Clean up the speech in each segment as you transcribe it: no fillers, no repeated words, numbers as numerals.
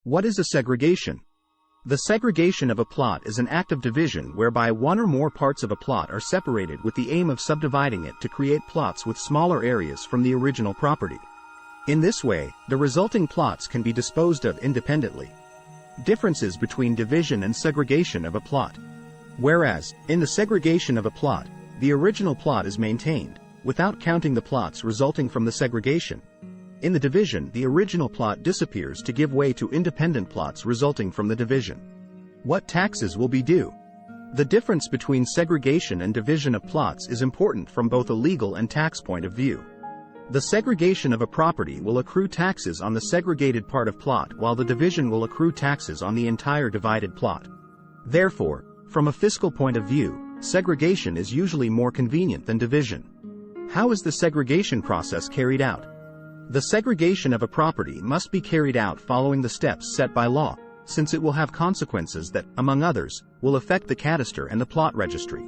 What is a segregation? The segregation of a plot is an act of division whereby one or more parts of a plot are separated with the aim of subdividing it to create plots with smaller areas from the original property. In this way, the resulting plots can be disposed of independently. Differences between division and segregation of a plot. Whereas, in the segregation of a plot, the original plot is maintained, without counting the plots resulting from the segregation. In the division, the original plot disappears to give way to independent plots resulting from the division. What taxes will be due? The difference between segregation and division of plots is important from both a legal and tax point of view. The segregation of a property will accrue taxes on the segregated part of plot, while the division will accrue taxes on the entire divided plot. Therefore, from a fiscal point of view, segregation is usually more convenient than division. How is the segregation process carried out? The segregation of a property must be carried out following the steps set by law, since it will have consequences that, among others, will affect the cadaster and the plot registry.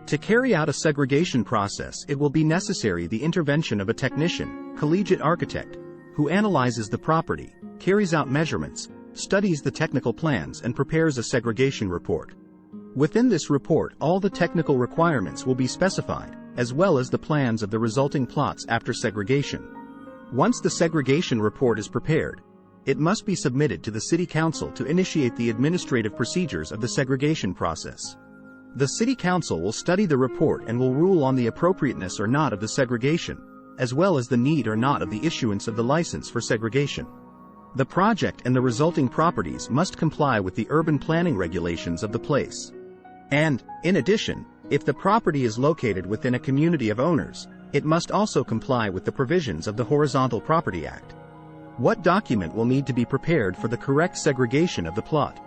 To carry out a segregation process, it will be necessary the intervention of a technician, collegiate architect, who analyzes the property, carries out measurements, studies the technical plans, and prepares a segregation report. Within this report, all the technical requirements will be specified, as well as the plans of the resulting plots after segregation. Once the segregation report is prepared, it must be submitted to the City Council to initiate the administrative procedures of the segregation process. The City Council will study the report and will rule on the appropriateness or not of the segregation, as well as the need or not of the issuance of the license for segregation. The project and the resulting properties must comply with the urban planning regulations of the place. And, in addition, if the property is located within a community of owners, it must also comply with the provisions of the Horizontal Property Act. What document will need to be prepared for the correct segregation of the plot?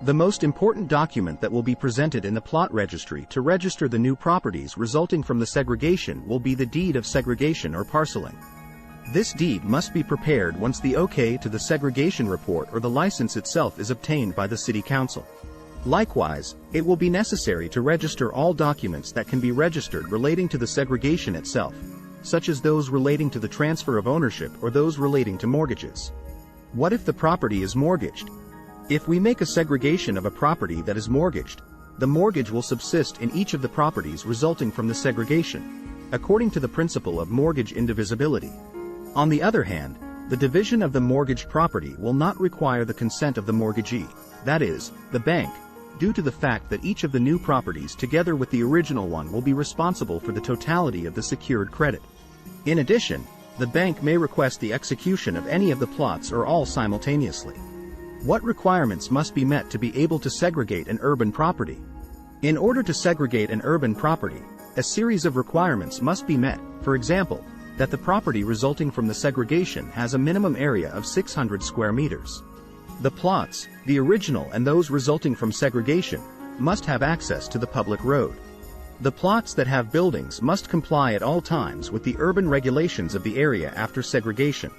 The most important document that will be presented in the plot registry to register the new properties resulting from the segregation will be the deed of segregation or parceling. This deed must be prepared once the OK to the segregation report or the license itself is obtained by the City Council. Likewise, it will be necessary to register all documents that can be registered relating to the segregation itself, such as those relating to the transfer of ownership or those relating to mortgages. What if the property is mortgaged? If we make a segregation of a property that is mortgaged, the mortgage will subsist in each of the properties resulting from the segregation, according to the principle of mortgage indivisibility. On the other hand, the division of the mortgaged property will not require the consent of the mortgagee, that is, the bank, due to the fact that each of the new properties together with the original one will be responsible for the totality of the secured credit. In addition, the bank may request the execution of any of the plots or all simultaneously. What requirements must be met to be able to segregate an urban property? In order to segregate an urban property, a series of requirements must be met, for example, that the property resulting from the segregation has a minimum area of 600 square meters. The plots, the original and those resulting from segregation, must have access to the public road. The plots that have buildings must comply at all times with the urban regulations of the area after segregation.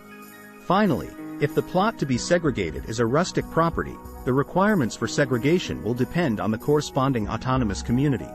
Finally, if the plot to be segregated is a rustic property, the requirements for segregation will depend on the corresponding autonomous community.